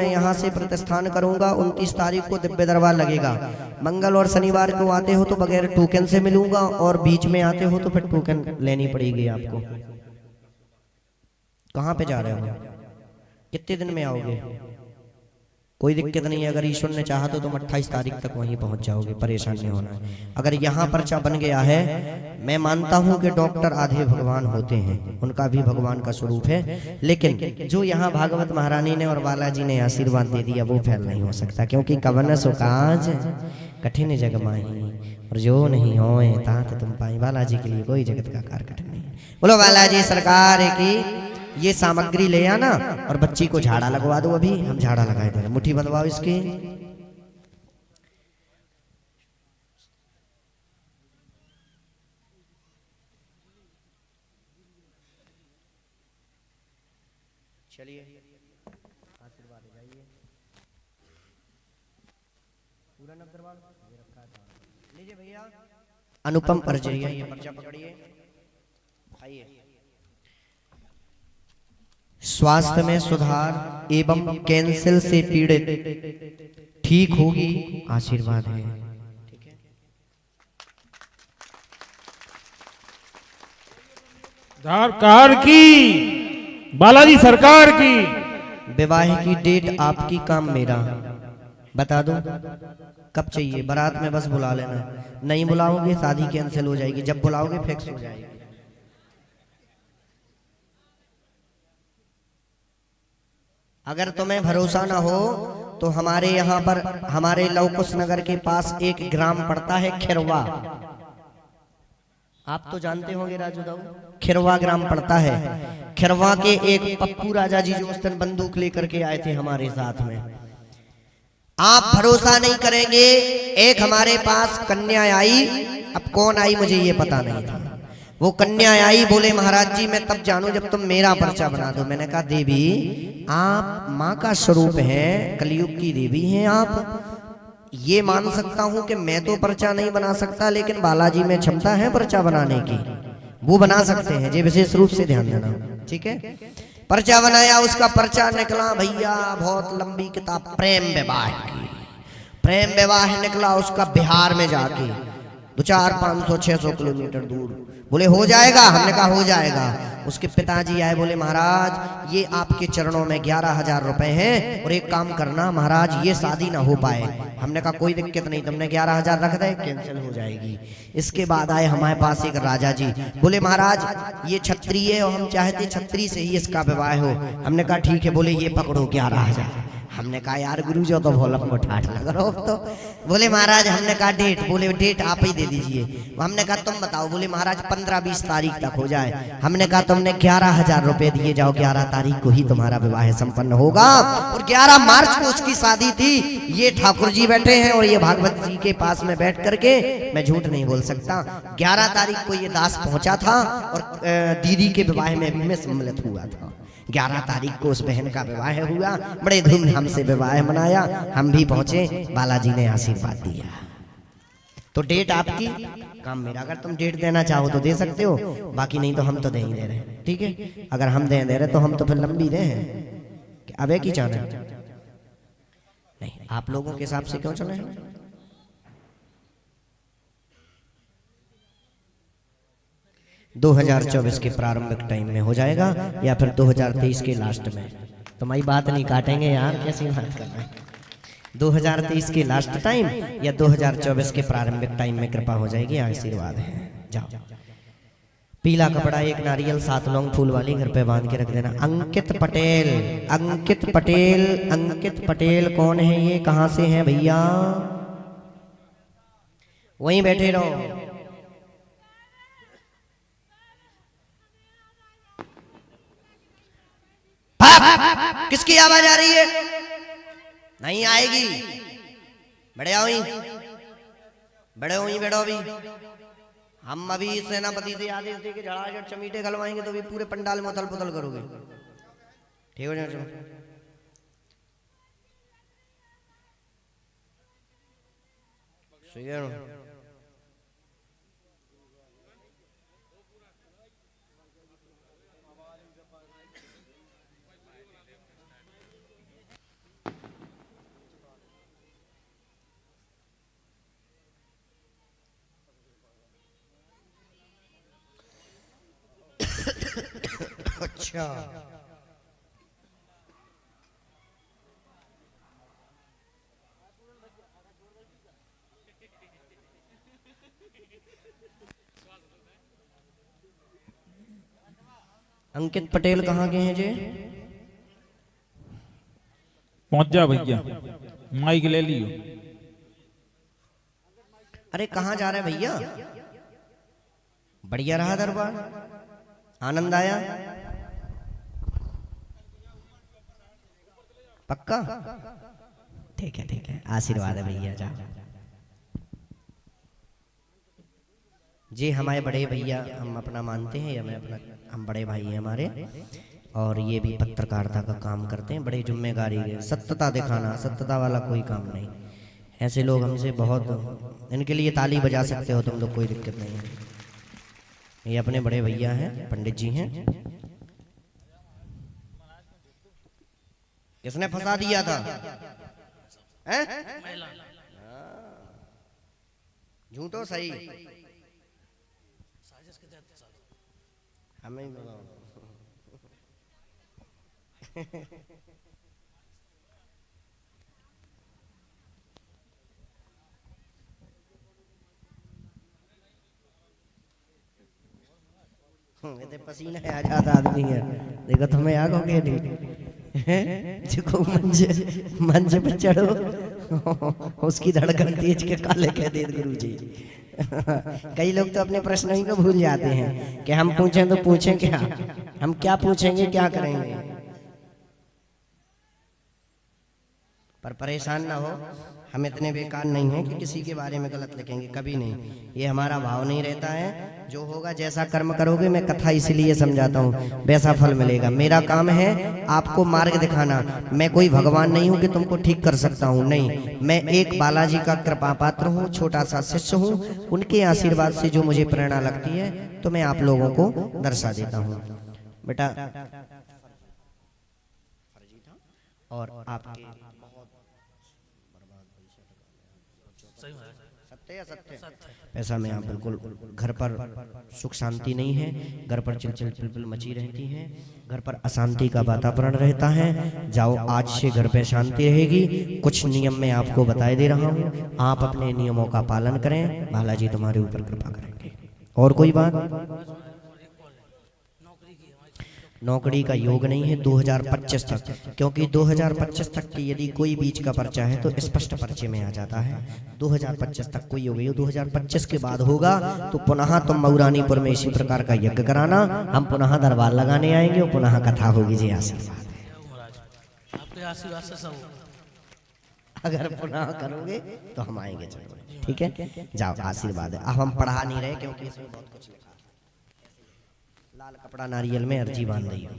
मैं यहाँ से प्रतिष्ठान करूंगा। 29 तारीख को दिव्य दरबार लगेगा। मंगल और शनिवार को आते हो तो बगैर टोकन से मिलूंगा, और बीच में आते हो तो फिर टोकन लेनी पड़ेगी आपको। कहाँ पे जा रहे हो? कितने दिन में आओगे? कोई दिक्कत नहीं है, अगर ईश्वर ने चाहा तो तुम 28 तारीख तक वहीं पहुंच जाओगे, परेशान नहीं होना है। अगर यहाँ पर्चा बन गया है, मैं मानता हूं कि डॉक्टर आधे भगवान होते हैं, उनका भी भगवान का स्वरूप है, लेकिन जो यहाँ भागवत महारानी ने और बालाजी ने आशीर्वाद दे दिया वो फैल नहीं हो सकता, क्योंकि कवन सो काज कठिन जग माही और जो नहीं होए तात तुम पाई। बालाजी के लिए कोई जगत का कार्य कठिन नहीं है। बोलो बालाजी सरकार की। ये सामग्री ले आना और बच्ची को झाड़ा लगवा दो। अभी हम झाड़ा लगाए दे रहे, मुट्ठी बंधवाओ इसकी। चलिए आशीर्वाद जाइए। पूरा नगरवाल ये रखा है, लीजिए भैया। अनुपम परजरिया, ये पर्चा पकड़िए। आइए। स्वास्थ्य में सुधार एवं कैंसर से पीड़ित ठीक होगी, आशीर्वाद है। ठीक है। सरकार की, बालाजी सरकार की। विवाह की डेट आपकी, काम मेरा। बता दो कब चाहिए? बारात में बस बुला लेना, नहीं बुलाओगे शादी कैंसिल हो जाएगी, जब बुलाओगे फिक्स हो जाएगी। अगर तुम्हें भरोसा ना हो तो हमारे यहाँ पर, हमारे लवकुश नगर के पास एक ग्राम पड़ता है खिरवा। आप तो जानते होंगे राजू दाऊ, खिरवा ग्राम पड़ता है। खिरवा के एक पप्पू राजा जी जो उस दिन बंदूक लेकर के आए थे हमारे साथ में, आप भरोसा नहीं करेंगे, एक हमारे पास कन्या आई। अब कौन आई मुझे ये पता नहीं था। वो कन्या आई, बोले महाराज जी मैं तब जानू जब तुम मेरा पर्चा बना दो। मैंने कहा देवी आप माँ का स्वरूप है, कलयुग की देवी हैं आप। ये मान सकता हूं कि मैं तो पर्चा नहीं बना सकता, लेकिन बालाजी में क्षमता है पर्चा बनाने की, वो बना सकते हैं। ये विशेष रूप से ध्यान देना, ठीक है। पर्चा बनाया, उसका पर्चा निकला भैया बहुत लंबी किताब, प्रेम विवाह की। प्रेम विवाह निकला उसका बिहार में जाके 400-500-600 किलोमीटर दूर। बोले हो जाएगा? हमने कहा हो जाएगा। उसके पिताजी आए, बोले महाराज ये आपके चरणों में 11,000 रुपए हैं, और एक काम करना महाराज ये शादी ना हो पाए। हमने कहा कोई दिक्कत नहीं, तुमने 11,000 रख दे, कैंसिल हो जाएगी। इसके बाद आए हमारे पास एक राजा जी, बोले महाराज ये छत्री है और हम चाहते छत्री से ही इसका विवाह हो। हमने कहा ठीक है। बोले ये पकड़ो 11,000। हमने कहा यार गुरु जो तो भोलक में ठाठ लग रहा हो तो। बोले महाराज, हमने कहा डेट, बोले डेट आप ही दे दीजिए। हमने कहा तुम बताओ, बोले महाराज 15-20 तारीख तक हो जाए। हमने कहा तुमने 11,000 रुपए दिए जाओ, 11 तारीख को ही तुम्हारा विवाह संपन्न होगा। और 11 मार्च को उसकी शादी थी। ये ठाकुर जी बैठे हैं और ये भागवत जी के पास में बैठ करके, मैं झूठ नहीं बोल सकता, 11 तारीख को ये दास पहुंचा था और दीदी के विवाह में भी मैं सम्मिलित हुआ था। 11 तारीख को उस बहन का विवाह हुआ, बड़े धूमधाम से विवाह मनाया, हम भी पहुंचे, बालाजी ने आशीर्वाद दिया। तो डेट आपकी, काम मेरा। अगर तुम डेट देना चाहो तो दे सकते हो, बाकी नहीं तो हम तो दे ही दे रहे, ठीक है। अगर हम दे रहे तो हम तो फिर लंबी दे हैं। अब एक ही चाहना नहीं, आप लोगों के हिसाब से क्यों चले? 2024 के प्रारंभिक टाइम में हो जाएगा या फिर 2023 के लास्ट में। तुम्हारी बात नहीं काटेंगे यार, कैसी बात कर रहे हैं। 2023 के लास्ट टाइम या 2024 के प्रारंभिक टाइम में कृपा हो जाएगी, आशीर्वाद है। जाओ पीला कपड़ा, एक नारियल, 7 लौंग फूल वाली घर पे बांध के रख देना। अंकित पटेल, अंकित पटेल, अंकित पटेल कौन है ये, कहां से है भैया? वहीं बैठे रहो। किसकी आवाज आ रही है? नहीं आएगी। बड़े आओ, बड़े हो बैठो। अभी हम अभी सेनापति से आदेश दे के झड़ाझट चमीटे गलवाएंगे तो भी पूरे पंडाल में उथल पुथल करोगे। ठीक हो जाए अच्छा, अंकित पटेल कहाँ के हैं जी? पहुंच जा भैया, माइक ले लियो। अरे कहाँ जा रहे हैं भैया? बढ़िया रहा दरबार, आनंद आया? पक्का? ठीक है ठीक है, आशीर्वाद है भैया, जाओ जी। हमारे बड़े भैया, हम अपना मानते हैं, या मैं अपना, हम बड़े भाई हैं हमारे, और ये भी पत्रकारिता का काम करते हैं, बड़े जिम्मेदारी है, सत्यता दिखाना, सत्यता वाला कोई काम नहीं। ऐसे लोग हमसे बहुत, इनके लिए ताली बजा सकते हो तुम लोग, कोई दिक्कत नहीं है। ये अपने बड़े भैया हैं, पंडित जी हैं। किसने फंसा दिया था? झूठो सही, हमें ही बताओ। ये पसीना आ जाता आदमी है, देखो तुम्हें आग हो गई देखो, मंच पे चढ़ो, उसकी धड़कन तेज के काले कह दे गुरु जी। कई लोग तो अपने प्रश्न ही को भूल जाते हैं कि हम पूछें तो पूछें क्या, हम क्या पूछेंगे, क्या करेंगे। पर परेशान ना हो, हम इतने बेकार नहीं हैं कि किसी के बारे में गलत लिखेंगे, कभी नहीं। ये हमारा भाव नहीं रहता है। जो होगा, जैसा कर्म करोगे, मैं कथा इसलिए समझाता हूँ, वैसा फल मिलेगा। मेरा काम है आपको मार्ग दिखाना। मैं कोई भगवान नहीं हूँ कि तुमको ठीक कर सकता हूँ, नहीं। मैं एक बालाजी का कृपा पात्र हूँ, छोटा सा शिष्य हूँ। उनके आशीर्वाद से जो मुझे प्रेरणा लगती है, तो मैं आप लोगों को दर्शा देता हूँ। बेटा, और आपके सत्य या सत्य पैसा में आप बिल्कुल, घर पर सुख शांति नहीं है, घर पर चिलचिल पिलपिल मची रहती है, घर पर अशांति का वातावरण रहता है। जाओ, आज से घर पे शांति रहेगी। कुछ नियम मैं आपको बताए दे रहा हूँ, आप अपने नियमों का पालन करें, बालाजी तुम्हारे ऊपर कृपा करेंगे। और कोई बात? नौकरी का योग नहीं है 2025 तक, क्योंकि 2025 तक की यदि कोई बीच का पर्चा है तो स्पष्ट पर्चे में आ जाता है। 2025 तक कोई योग, 2025 के बाद होगा तो पुनः तुम मऊरानीपुर में इसी प्रकार का यज्ञ कराना, हम पुनः दरबार लगाने आएंगे और पुनः कथा होगी जी। आशीर्वाद आपके आशीर्वाद से सब, अगर पुनः करोगे तो हम आएंगे, चलो ठीक है, जाओ, आशीर्वाद है। अब हम पढ़ा नहीं रहे क्योंकि इसमें बहुत कुछ लिखा है। लाल कपड़ा नारियल में अर्जी बांध रही हो।